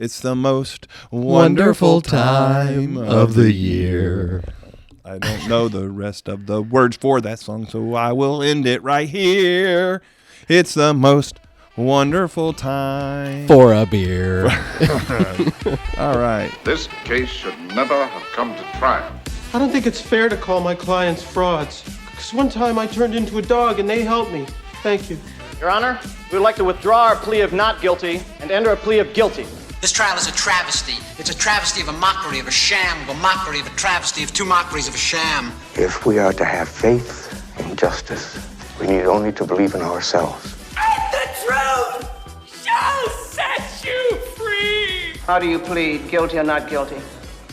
It's the most wonderful time of the year. I don't know the rest of the words for that song, so I will end it right here. It's the most wonderful time for a beer. All right. This case should never have come to trial. I don't think it's fair to call my clients frauds. Because one time I turned into a dog and they helped me. Thank you. Your Honor, we would like to withdraw our plea of not guilty and enter a plea of guilty. This trial is a travesty. It's a travesty of a mockery, of a sham, of a mockery, of a travesty, of two mockeries, of a sham. If we are to have faith in justice, we need only to believe in ourselves. And the truth shall set you free! How do you plead, guilty or not guilty?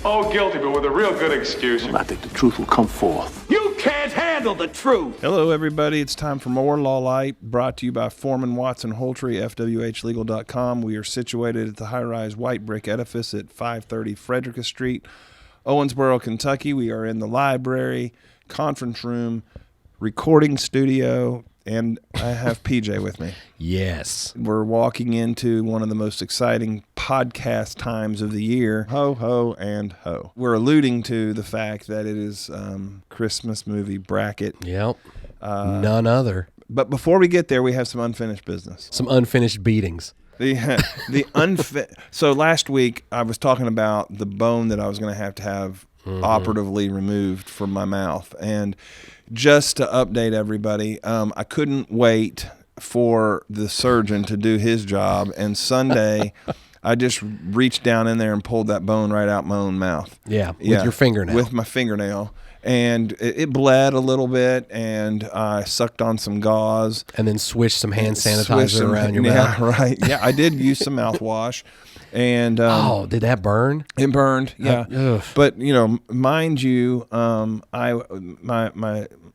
Oh, guilty, but with a real good excuse. I think the truth will come forth. You can't handle the truth! Hello, everybody. It's time for more Law Lite, brought to you by Foreman Watson Holtry, FWHlegal.com. We are situated at the high-rise white brick edifice at 530 Frederica Street, Owensboro, Kentucky. We are in the library, conference room, recording studio, and I have PJ with me. Yes. We're walking into one of the most exciting podcast times of the year. Ho, ho, and ho. We're alluding to the fact that it is Christmas Movie Bracket. Yep. None other. But before we get there, we have some unfinished business. Some unfinished beatings. So last week, I was talking about the bone that I was going to have operatively removed from my mouth. And just to update everybody, I couldn't wait for the surgeon to do his job. And Sunday, I just reached down in there and pulled that bone right out my own mouth. Yeah, with your fingernail. With my fingernail. And it bled a little bit, and I sucked on some gauze. And then swished some hand sanitizer around your mouth. Yeah, right. Yeah, I did use some mouthwash. And did that burn? It burned, yeah. But mind you, my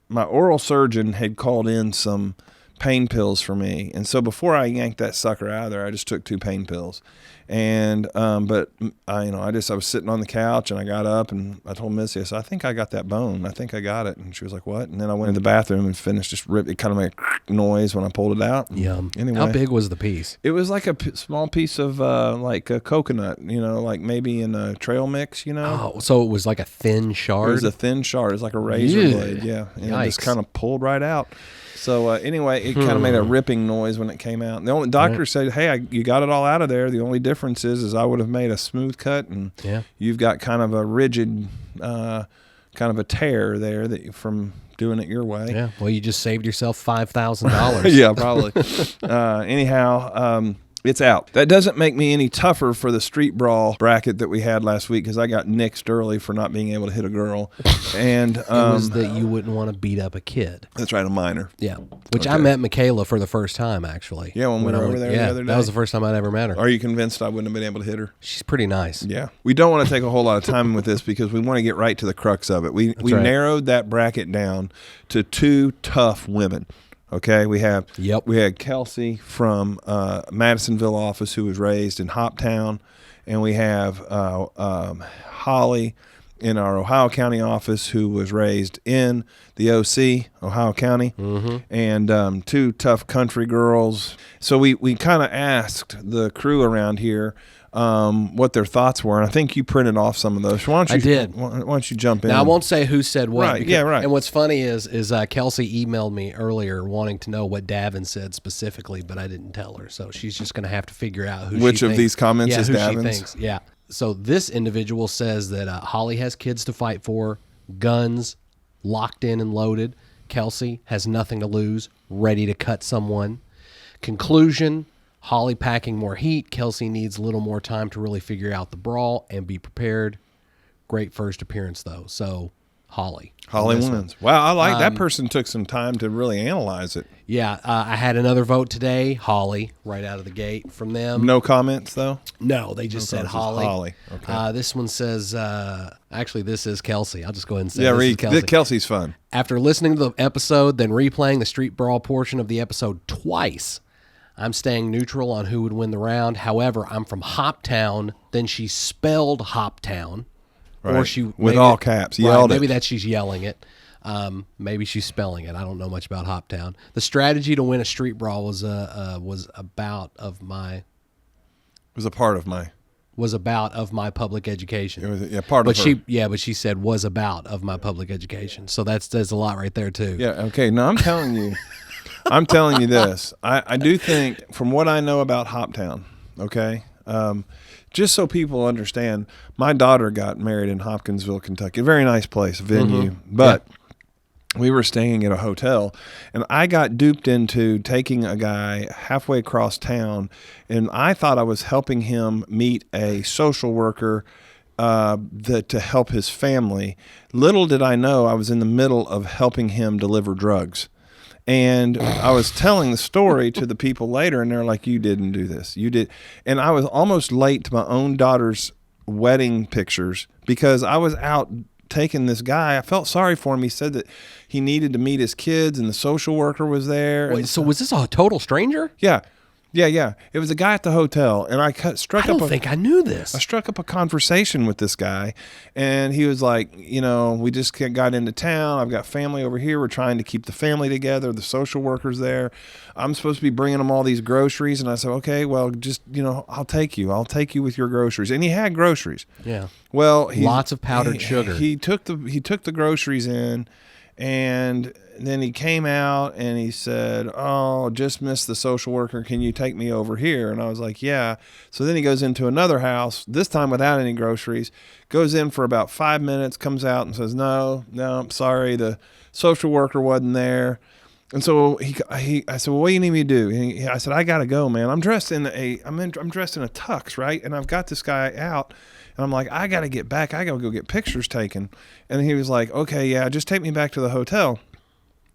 oral surgeon had called in some pain pills for me, and so before I yanked that sucker out of there, I just took 2 pain pills. And but I was sitting on the couch, and I got up and I told Missy, I said, I think I got that bone. I think I got it. And she was like, what? And then I went to the bathroom and finished. Just ripped. It kind of made a noise when I pulled it out. Yum. Anyway, how big was the piece? It was like a small piece of like a coconut, like maybe in a trail mix, Oh, so it was like a thin shard? It was a thin shard. It was like a razor blade, yeah. And it just kind of pulled right out. So anyway, it kind of made a ripping noise when it came out. And the only doctor said, "Hey, you got it all out of there. The only difference is I would have made a smooth cut, and you've got kind of a rigid, kind of a tear there from doing it your way." Yeah. Well, you just saved yourself $5,000. Yeah, probably. Anyhow. It's out. That doesn't make me any tougher for the street brawl bracket that we had last week, because I got nixed early for not being able to hit a girl. And it was that you wouldn't want to beat up a kid. That's right, a minor. Yeah, which I met Michaela for the first time, actually. Yeah, when we were over there the other day. That was the first time I'd ever met her. Are you convinced I wouldn't have been able to hit her? She's pretty nice. Yeah. We don't want to take a whole lot of time with this because we want to get right to the crux of it. We narrowed that bracket down to 2 tough women. Okay, we had Kelsey from Madisonville office, who was raised in Hoptown, and we have Holly in our Ohio County office, who was raised in the OC, Ohio County, and 2 tough country girls. So we kind of asked the crew around here what their thoughts were, and I think you printed off some of those. Why don't you jump in? Now, I won't say who said what. Right, yeah, right. And what's funny is Kelsey emailed me earlier wanting to know what Davin said specifically, but I didn't tell her, so she's just going to have to figure out which of these comments is Davin's. She thinks. Yeah. So this individual says that Holly has kids to fight for, guns, locked in and loaded. Kelsey has nothing to lose, ready to cut someone. Conclusion: Holly packing more heat. Kelsey needs a little more time to really figure out the brawl and be prepared. Great first appearance, though. So, Holly wins. Wow, I like that person took some time to really analyze it. Yeah, I had another vote today. Holly, right out of the gate from them. No comments, though? No, they just said Holly. Holly, okay. This one says, actually, this is Kelsey. I'll just go ahead and say read Kelsey. Kelsey's fun. After listening to the episode, then replaying the street brawl portion of the episode twice, I'm staying neutral on who would win the round. However, I'm from Hoptown. Then she spelled Hoptown. Right. Or she with all caps, yelled maybe it. that she's yelling it. Maybe she's spelling it. I don't know much about Hoptown. The strategy to win a street brawl was a part of my was about of my public education. It was, part of her. But she said was about of my public education. So there's a lot right there too. Yeah. Okay. Now I'm telling you, this. I do think, from what I know about Hoptown, okay, just so people understand, my daughter got married in Hopkinsville, Kentucky. A very nice place, venue, but we were staying at a hotel, and I got duped into taking a guy halfway across town, and I thought I was helping him meet a social worker to help his family. Little did I know I was in the middle of helping him deliver drugs. And I was telling the story to the people later, and they're like, "You didn't do this. You did." And I was almost late to my own daughter's wedding pictures because I was out taking this guy. I felt sorry for him. He said that he needed to meet his kids, and the social worker was there. Wait, so was this a total stranger? Yeah. It was a guy at the hotel, and I think I knew this. I struck up a conversation with this guy, and he was like, we just got into town. I've got family over here. We're trying to keep the family together. The social worker's there. I'm supposed to be bringing them all these groceries, and I said, okay, well, just, I'll take you. I'll take you with your groceries. And he had groceries. Yeah. Well, lots of powdered sugar. He took the groceries in, and then he came out and he said, "Oh, just missed the social worker. Can you take me over here?" And I was like, "Yeah." So then he goes into another house, this time without any groceries, goes in for about 5 minutes, comes out and says, No, I'm sorry. The social worker wasn't there. And so I said, "Well, what do you need me to do?" I said, "I got to go, man. I'm dressed in a tux, right? And I've got this guy out. And I'm like, I got to get back. I got to go get pictures taken." And he was like, "Okay, yeah, just take me back to the hotel."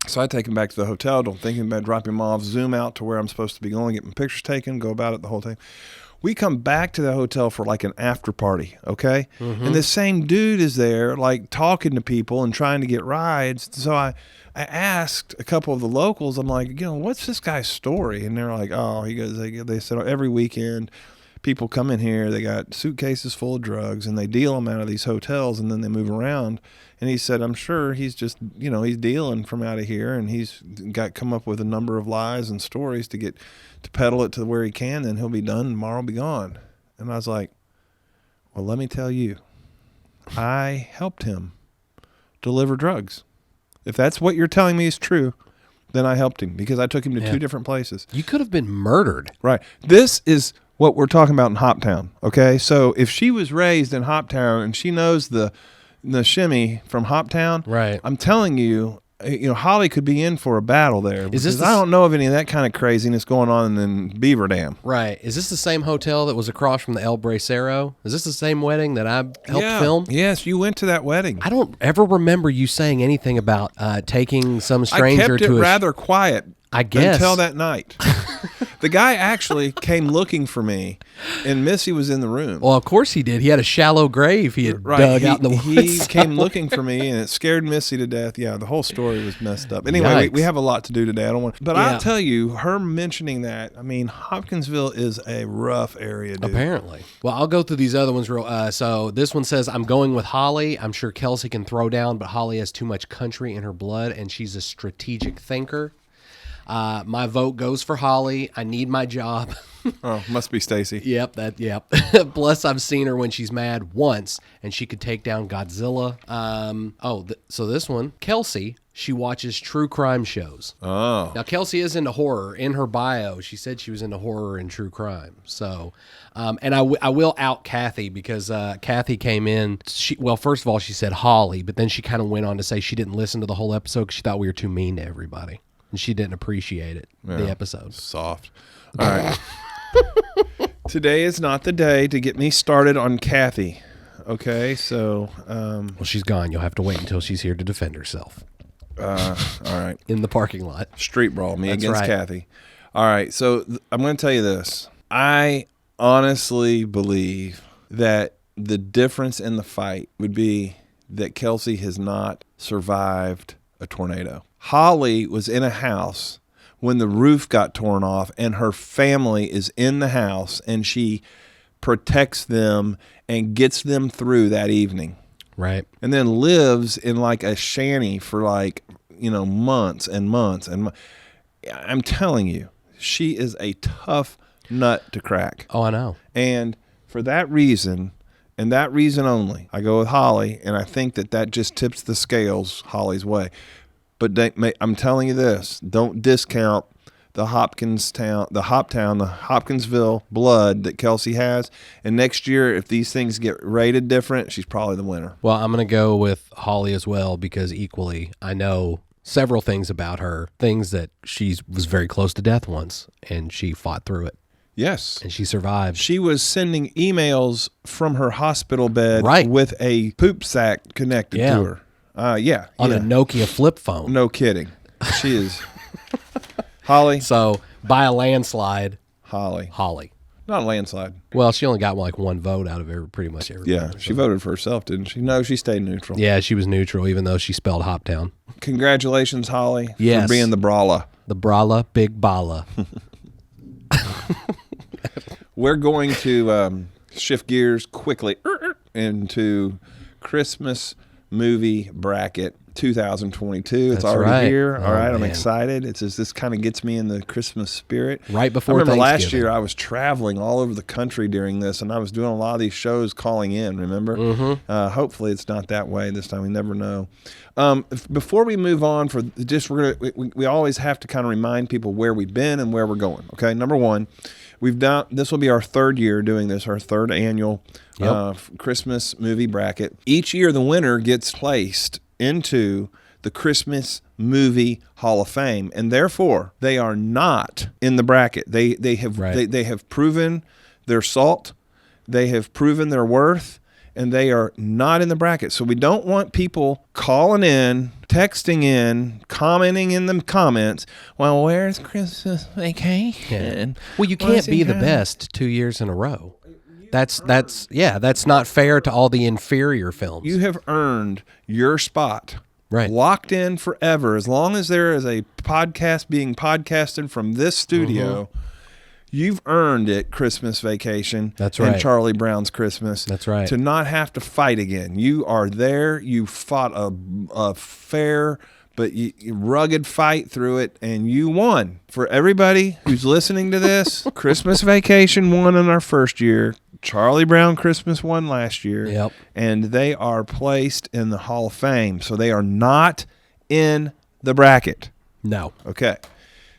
So I take him back to the hotel, don't think about dropping him off, zoom out to where I'm supposed to be going, get my pictures taken, go about it the whole time. We come back to the hotel for like an after party, okay? And this same dude is there, like talking to people and trying to get rides. So I asked a couple of the locals, I'm like, what's this guy's story? And they're like, oh, he goes, they said every weekend people come in here, they got suitcases full of drugs, and they deal them out of these hotels, and then they move around. And he said, I'm sure he's just, he's dealing from out of here, and he's come up with a number of lies and stories to peddle it to where he can, then he'll be done, and tomorrow will be gone. And I was like, well, let me tell you, I helped him deliver drugs. If that's what you're telling me is true, then I helped him because I took him to two different places. You could have been murdered. Right. This is what we're talking about in Hoptown, okay? So if she was raised in Hoptown and she knows the shimmy from Hoptown, right? I'm telling you, Holly could be in for a battle there. I don't know of any of that kind of craziness going on in Beaver Dam. Right. Is this the same hotel that was across from the El Bracero? Is this the same wedding that I helped film? Yes, you went to that wedding. I don't ever remember you saying anything about taking some stranger to I kept it rather quiet. I guess. Until that night. The guy actually came looking for me, and Missy was in the room. Well, of course he did. He had a shallow grave he had dug out in the woods. He came looking for me, and it scared Missy to death. Yeah, the whole story was messed up. Anyway, we have a lot to do today. I don't want, but I'll tell you, her mentioning that, Hopkinsville is a rough area, dude. Apparently. Well, I'll go through these other ones real. So this one says, I'm going with Holly. I'm sure Kelsey can throw down, but Holly has too much country in her blood, and she's a strategic thinker. My vote goes for Holly. I need my job. Oh, must be Stacy. Yep. Plus, I've seen her when she's mad once, and she could take down Godzilla. So this one, Kelsey, she watches true crime shows. Oh. Now, Kelsey is into horror. In her bio, she said she was into horror and true crime. So, and I will out Kathy because Kathy came in. First of all, she said Holly, but then she kind of went on to say she didn't listen to the whole episode because she thought we were too mean to everybody. And she didn't appreciate it, the episode. Soft. All right. Today is not the day to get me started on Kathy. Okay, so... well, she's gone. You'll have to wait until she's here to defend herself. All right. In the parking lot. Street brawl, against Kathy. All right, so I'm going to tell you this. I honestly believe that the difference in the fight would be that Kelsey has not survived a tornado. Holly was in a house when the roof got torn off, and her family is in the house, and she protects them and gets them through that evening. Right. And then lives in like a shanty for months and months. And I'm telling you, she is a tough nut to crack. Oh, I know. And For that reason, and that reason only, I go with Holly, and I think that just tips the scales Holly's way. But I'm telling you this, don't discount the Hopkinsville blood that Kelsey has. And next year, if these things get rated different, she's probably the winner. Well, I'm going to go with Holly as well because equally, I know several things about her, things that she was very close to death once, and she fought through it. Yes. And she survived. She was sending emails from her hospital bed with a poop sack connected to her. On a Nokia flip phone. No kidding. She is. Holly. So, by a landslide, Holly. Not a landslide. Well, she only got like one vote out of pretty much everybody. Yeah, she voted for herself, didn't she? No, she stayed neutral. Yeah, she was neutral, even though she spelled Hoptown. Congratulations, Holly, for being the brawler. The brawler, big balla. We're going to shift gears quickly into Christmas Movie Bracket 2022. It's already here. All right, I'm excited. It's just, this kind of gets me in the Christmas spirit. Right before I remember Thanksgiving. last year I was traveling all over the country during this, and I was doing a lot of these shows calling in, remember? Mm-hmm. Hopefully it's not that way this time. We never know. Before we move on, we always have to kind of remind people where we've been and where we're going. Okay, number one, this will be our third year doing this, our third annual Christmas Movie Bracket. Each year the winner gets placed into the Christmas Movie Hall of Fame, and therefore they are not in the bracket. They have proven their salt, they have proven their worth, and they are not in the bracket. So we don't want people calling in, texting in, commenting in the comments, well, where's Christmas Vacation? Well, you can't be the best 2 years in a row. That's not fair to all the inferior films. You have earned your spot. Right. Locked in forever. As long as there is a podcast being podcasted from this studio, you've earned it, Christmas Vacation. That's right. And Charlie Brown's Christmas. That's right. To not have to fight again. You are there. You fought a fair but rugged fight through it, and you won. For everybody who's listening to this, Christmas Vacation won in our first year. Charlie Brown Christmas won last year. Yep. And they are placed in the Hall of Fame. So they are not in the bracket. No. Okay.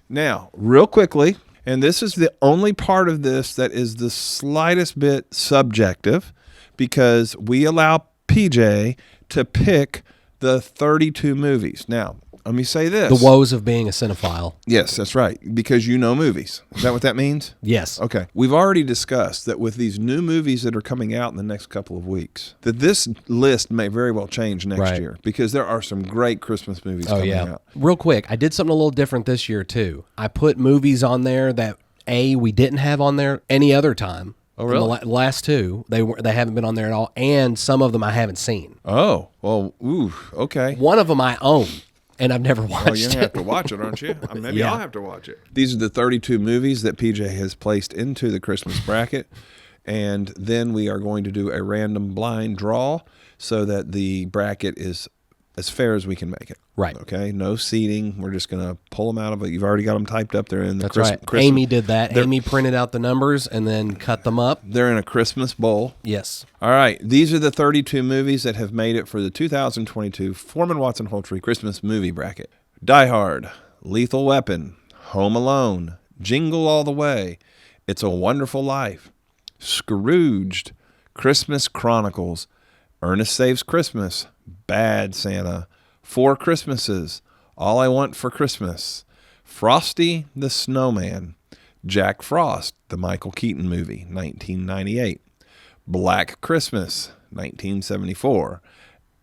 Now, real quickly, and this is the only part of this that is the slightest bit subjective, because we allow PJ to pick the 32 movies. Now, let me say this. The woes of being a cinephile. Yes, that's right, because you know movies. Is that what that means? Yes. Okay. We've already discussed that with these new movies that are coming out in the next couple of weeks, that this list may very well change next year, because there are some great Christmas movies coming out. Real quick, I did something a little different this year, too. I put movies on there that, we didn't have on there any other time. Oh, really? The last two, they haven't been on there at all, and some of them I haven't seen. Oh, well, okay. One of them I own, and I've never watched it. You're going to have to watch it, aren't you? Maybe I'll have to watch it. These are the 32 movies that PJ has placed into the Christmas bracket, and then we are going to do a random blind draw so that the bracket is as fair as we can make it. Right. Okay? No seating. We're just going to pull them out of it. You've already got them typed up. They're in the Christmas. Amy did that. Amy printed out the numbers and then cut them up. They're in a Christmas bowl. Yes. All right. These are the 32 movies that have made it for the 2022 Foreman Watson Holtree Christmas Movie Bracket. Die Hard, Lethal Weapon, Home Alone, Jingle All the Way, It's a Wonderful Life, Scrooged, Christmas Chronicles, Ernest Saves Christmas, Bad Santa, Four Christmases, All I Want for Christmas, Frosty the Snowman, Jack Frost, the Michael Keaton movie, 1998, Black Christmas, 1974,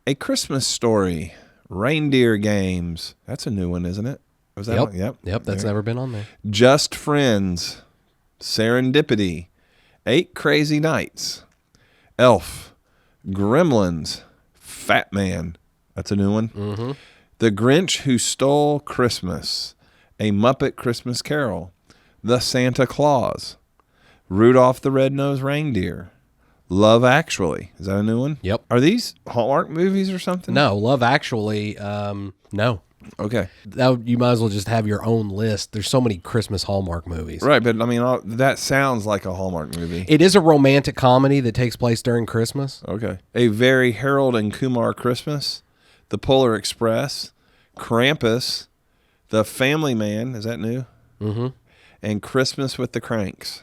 A Christmas Story, Reindeer Games. That's a new one, isn't it? Was that one? Yep, that's never been on there. Just Friends, Serendipity, 8 Crazy Nights, Elf, Gremlins, Fat Man. That's a new one. Mm-hmm. The Grinch Who Stole Christmas, A Muppet Christmas Carol, The Santa Claus, Rudolph the Red-Nosed Reindeer, Love Actually. Is that a new one? Yep. Are these Hallmark movies or something? No, Love Actually, no. Okay. You might as well just have your own list. There's so many Christmas Hallmark movies. Right, but I mean, that sounds like a Hallmark movie. It is a romantic comedy that takes place during Christmas. Okay. A Very Harold and Kumar Christmas, The Polar Express, Krampus, The Family Man, is that new? Mm-hmm. And Christmas with the Cranks.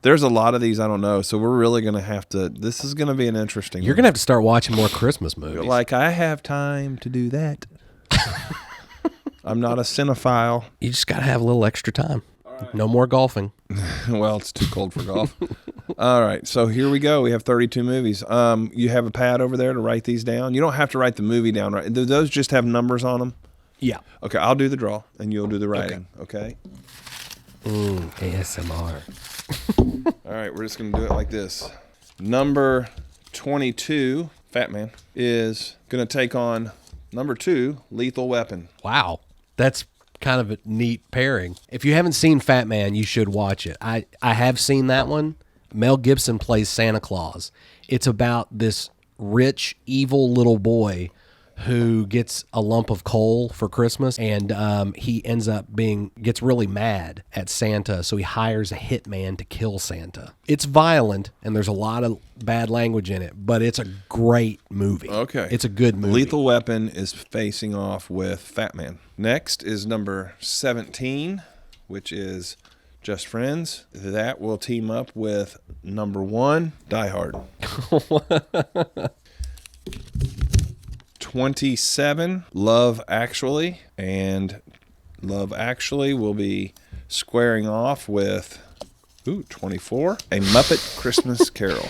There's a lot of these I don't know, so we're really going to have to, this is going to be an interesting You're going to have to start watching more Christmas movies. Like, I have time to do that. I'm not a cinephile. You just got to have a little extra time. Right. No more golfing. Well, it's too cold for golf. All right, so here we go. We have 32 movies. You have a pad over there to write these down? You don't have to write the movie down, right? Do those just have numbers on them? Yeah. Okay, I'll do the draw, and you'll do the writing, okay? ASMR. All right, we're just going to do it like this. Number 22, Fat Man, is going to take on number 2, Lethal Weapon. Wow. That's kind of a neat pairing. If you haven't seen Fat Man, you should watch it. I have seen that one. Mel Gibson plays Santa Claus. It's about this rich, evil little boy who gets a lump of coal for Christmas, and he ends up gets really mad at Santa, so he hires a hitman to kill Santa. It's violent, and there's a lot of bad language in it, but it's a great movie. Okay. It's a good movie. Lethal Weapon is facing off with Fat Man. Next is number 17, which is Just Friends. That will team up with number 1, Die Hard. 27, Love Actually, and Love Actually will be squaring off with 24, A Muppet Christmas Carol.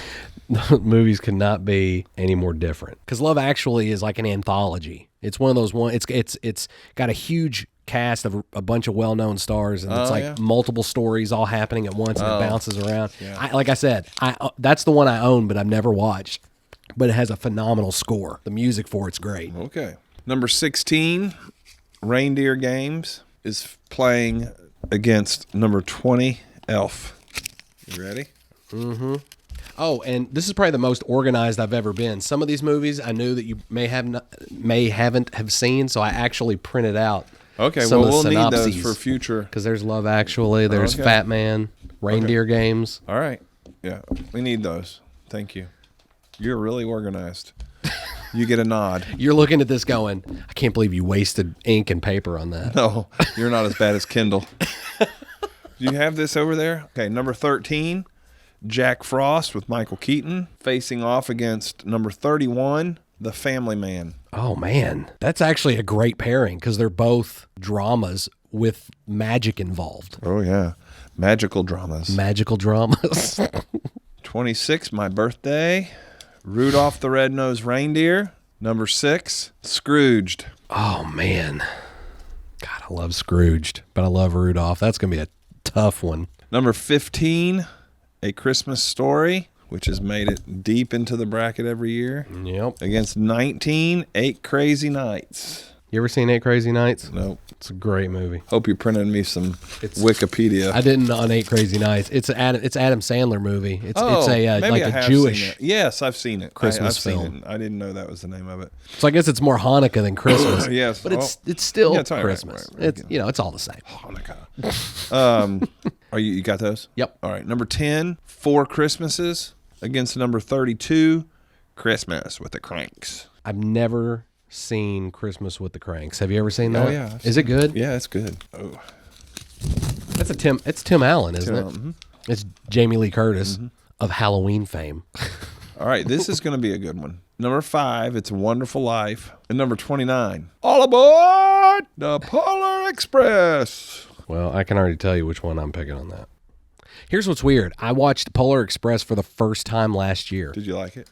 Movies could not be any more different, because Love Actually is like an anthology. It's one of those it's got a huge cast of a bunch of well-known stars, and it's multiple stories all happening at once, and it bounces around. Yeah. Like I said, that's the one I own, but I've never watched. But it has a phenomenal score. The music for it's great. Okay. Number 16, Reindeer Games, is playing against number 20, Elf. You ready? Mm-hmm. Oh, and this is probably the most organized I've ever been. Some of these movies I knew that you haven't have seen, so I actually printed out. Okay, some well, of the we'll synopses, need those for future. Because there's Love Actually, there's Fat Man, Reindeer Games. All right. Yeah, we need those. Thank you. You're really organized. You get a nod. You're looking at this going, I can't believe you wasted ink and paper on that. No, you're not as bad as Kindle. Do you have this over there? Okay, number 13, Jack Frost with Michael Keaton, facing off against number 31, The Family Man. Oh, man. That's actually a great pairing, because they're both dramas with magic involved. Oh, yeah. Magical dramas. Magical dramas. 26, My Birthday, Rudolph the Red-Nosed Reindeer. Number 6, Scrooged. Oh, man. God, I love Scrooged, but I love Rudolph. That's going to be a tough one. Number 15, A Christmas Story, which has made it deep into the bracket every year. Yep. Against 19, 8 Crazy Nights. You ever seen 8 Crazy Nights? Nope. It's a great movie. Hope you printed me some Wikipedia. I didn't on 8 Crazy Nights. It's Adam Sandler movie. It's a like a Jewish. Yes, I've seen it. Christmas I've film. Seen it. I didn't know that was the name of it. So I guess it's more Hanukkah than Christmas. Yes, but it's still it's Christmas. Right. It's it's all the same. Hanukkah. Are you got those? Yep. All right. Number 10, 4 Christmases against number 32, Christmas with the Cranks. I've never seen Christmas with the Cranks. Have you ever seen that? Oh yeah. Is it good? Yeah, it's good. Oh. It's Tim Allen, isn't it? Mm-hmm. It's Jamie Lee Curtis of Halloween fame. All right, this is going to be a good one. Number 5, It's a Wonderful Life. And number 29, All Aboard the Polar Express. Well, I can already tell you which one I'm picking on that. Here's what's weird. I watched Polar Express for the first time last year. Did you like it?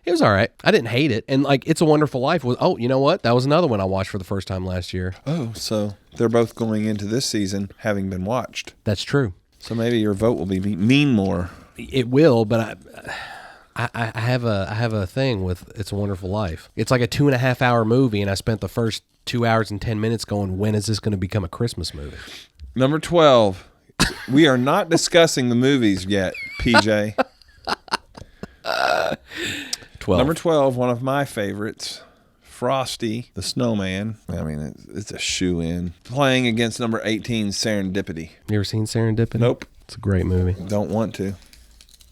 It was all right. I didn't hate it. And like It's a Wonderful Life was, you know what? That was another one I watched for the first time last year. Oh, so they're both going into this season having been watched. That's true. So maybe your vote will mean more. It will, but I have a thing with It's a Wonderful Life. It's like a 2.5 hour movie, and I spent the first 2 hours and 10 minutes going, when is this going to become a Christmas movie? Number 12. We are not discussing the movies yet, PJ. 12. Number 12, one of my favorites, Frosty the Snowman. I mean, it's a shoe-in. Playing against number 18, Serendipity. You ever seen Serendipity? Nope. It's a great movie. Don't want to.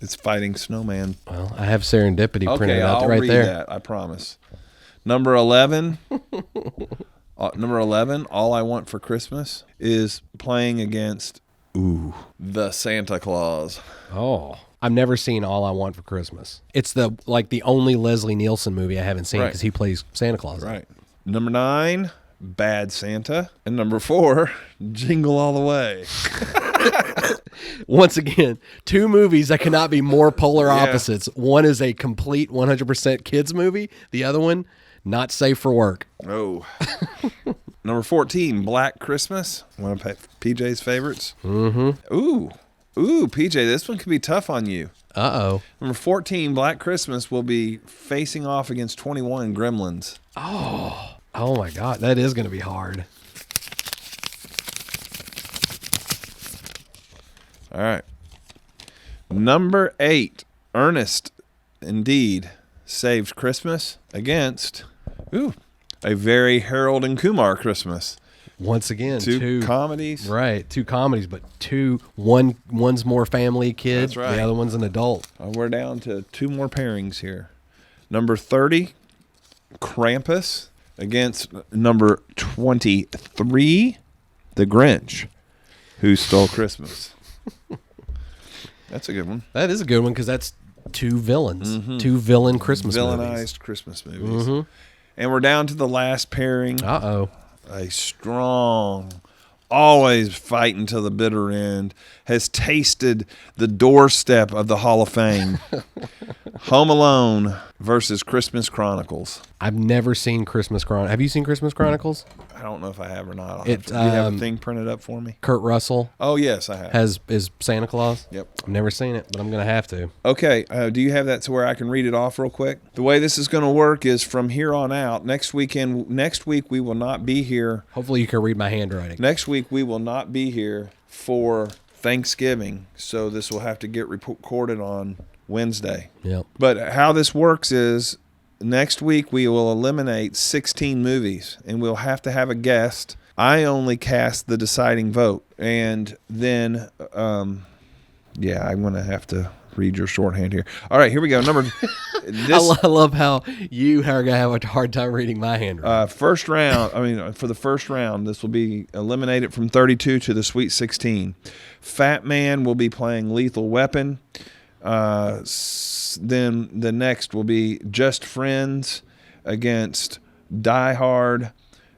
It's fighting Snowman. Well, I have Serendipity printed out I'll right read there. That, I promise. Number 11. Number 11, All I Want for Christmas, is playing against the Santa Claus. Oh. I've never seen All I Want for Christmas. It's the only Leslie Nielsen movie I haven't seen because he plays Santa Claus. Right. Number 9, Bad Santa. And number 4, Jingle All the Way. Once again, 2 movies that cannot be more polar opposites. One is a complete 100% kids movie. The other one, not safe for work. Oh. Number 14, Black Christmas. One of PJ's favorites. Mm-hmm. Ooh, PJ, this one could be tough on you. Uh-oh. Number 14, Black Christmas, will be facing off against 21, Gremlins. Oh my God. That is going to be hard. All right. Number 8, Ernest Indeed Saves Christmas against a very Harold and Kumar Christmas. Once again, two comedies. Right, 2 comedies, but one's more family kid, That's right. The other one's an adult. We're down to 2 more pairings here. Number 30, Krampus against number 23, The Grinch Who Stole Christmas. That's a good one. That is a good one because that's 2 villains, 2 villain Christmas movies. Villainized Christmas movies. And we're down to the last pairing. Uh-oh. A strong, always fighting to the bitter end, has tasted the doorstep of the Hall of Fame. Home Alone versus Christmas Chronicles. I've never seen Christmas Chronicles. Have you seen Christmas Chronicles? I don't know if I have or not. Do you have a thing printed up for me? Kurt Russell. Oh, yes, I have. Is Santa Claus. Yep. I've never seen it, but I'm going to have to. Okay. Do you have that to where I can read it off real quick? The way this is going to work is from here on out. Next week we will not be here. Hopefully you can read my handwriting. Next week we will not be here for Thanksgiving, so this will have to get recorded on Wednesday. Yep. But how this works is next week we will eliminate 16 movies, and we'll have to have a guest. I only cast the deciding vote, and then I'm going to have to read your shorthand here. All right, here we go. I love how you are going to have a hard time reading my handwriting. For the first round, this will be eliminated from 32 to the Sweet 16. Fat Man will be playing Lethal Weapon. Then the next will be Just Friends against Die Hard.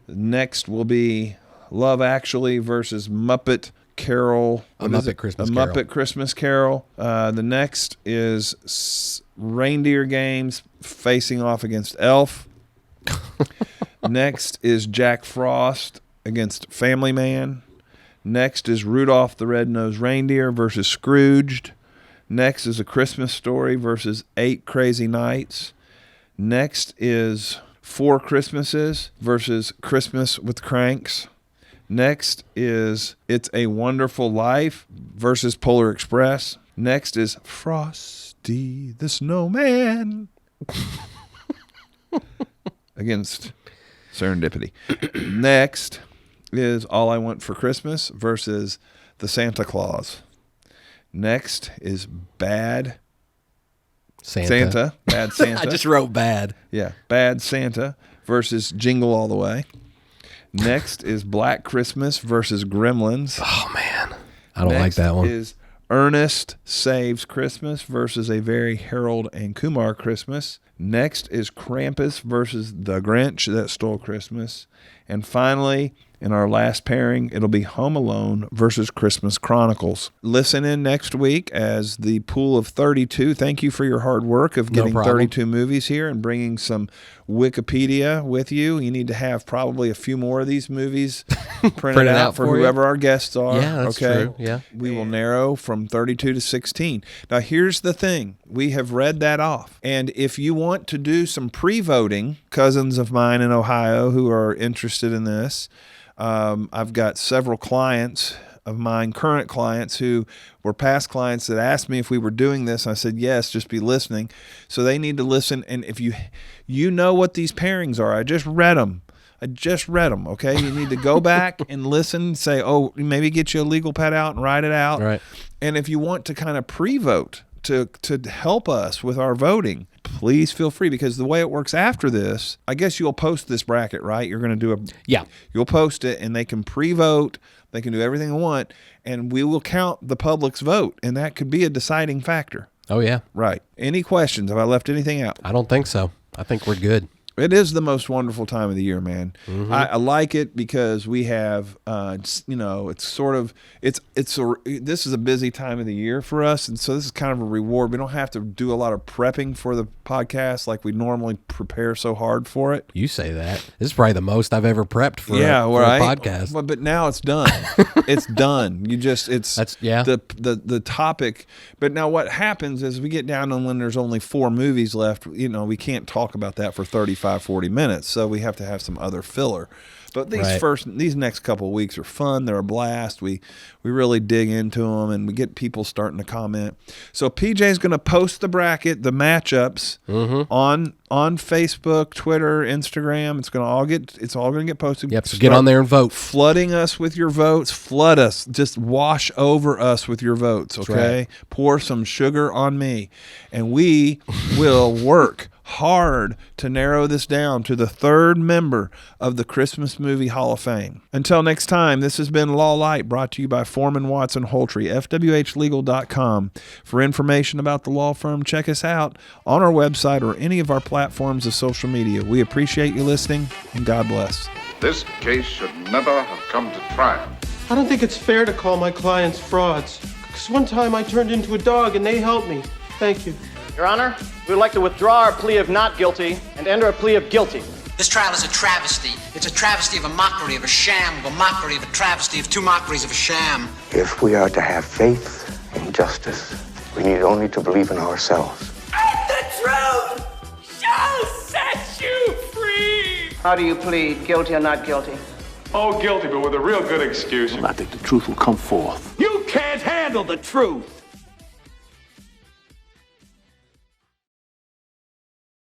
Next will be Love Actually versus Muppet Carol. Muppet Christmas Carol. The next is Reindeer Games facing off against Elf. Next is Jack Frost against Family Man. Next is Rudolph the Red-Nosed Reindeer versus Scrooged. Next is A Christmas Story versus 8 Crazy Nights. Next is 4 Christmases versus Christmas with Cranks. Next is It's a Wonderful Life versus Polar Express. Next is Frosty the Snowman against Serendipity. Next is All I Want for Christmas versus the Santa Claus. Next is Bad Santa. Bad Santa. I just wrote bad. Yeah. Bad Santa versus Jingle All the Way. Next is Black Christmas versus Gremlins. Oh, man. I don't like that one. Next is Ernest Saves Christmas versus A Very Harold and Kumar Christmas. Next is Krampus versus The Grinch That Stole Christmas. And finally, in our last pairing, it'll be Home Alone versus Christmas Chronicles. Listen in next week as the pool of 32. Thank you for your hard work of getting 32 movies here and bringing some Wikipedia with you. You need to have probably a few more of these movies printed out for whoever our guests are. Yeah, that's true. Yeah. We will narrow from 32 to 16. Now, here's the thing. We have read that off. And if you want to do some pre-voting, cousins of mine in Ohio who are interested in this, I've got several clients of mine, current clients who were past clients that asked me if we were doing this. I said, yes, just be listening. So they need to listen. And if you know what these pairings are, I just read them. Okay. You need to go back and listen, say, oh, maybe get you a legal pad out and write it out. Right. And if you want to kind of pre-vote to help us with our voting, please feel free, because the way it works after this, I guess you'll post this bracket, right? You're going to do you'll post it, and they can pre-vote. They can do everything they want, and we will count the public's vote, and that could be a deciding factor. Oh, yeah. Right. Any questions? Have I left anything out? I don't think so. I think we're good. It is the most wonderful time of the year, man. Mm-hmm. I like it because we have, it's sort of, this is a busy time of the year for us. And so this is kind of a reward. We don't have to do a lot of prepping for the podcast like we normally prepare so hard for it. You say that. This is probably the most I've ever prepped for, a podcast. But now it's done. It's done. The topic. But now what happens is we get down to when there's only 4 movies left, we can't talk about that for 40 minutes, so we have to have some other filler. But these next couple of weeks are fun. They're a blast. We really dig into them, and we get people starting to comment. So PJ's going to post the bracket, the matchups on Facebook, Twitter, Instagram. It's all going to get posted. Yep. So get on there and vote. Flooding us with your votes. Flood us. Just wash over us with your votes. Okay. Right. Pour some sugar on me, and we will work hard to narrow this down to the 3rd member of the Christmas Movie Hall of Fame. Until next time, this has been Law Light, brought to you by Foreman Watson Holtree, FWHlegal.com. For information about the law firm, check us out on our website or any of our platforms of social media. We appreciate you listening, and God bless. This case should never have come to trial. I don't think it's fair to call my clients frauds. Because one time I turned into a dog and they helped me. Thank you. Your Honor, we would like to withdraw our plea of not guilty and enter a plea of guilty. This trial is a travesty. It's a travesty of a mockery, of a sham, of a mockery, of a travesty, of 2 mockeries of a sham. If we are to have faith in justice, we need only to believe in ourselves. And the truth shall set you free. How do you plead, guilty or not guilty? Oh, guilty, but with a real good excuse. I think the truth will come forth. You can't handle the truth.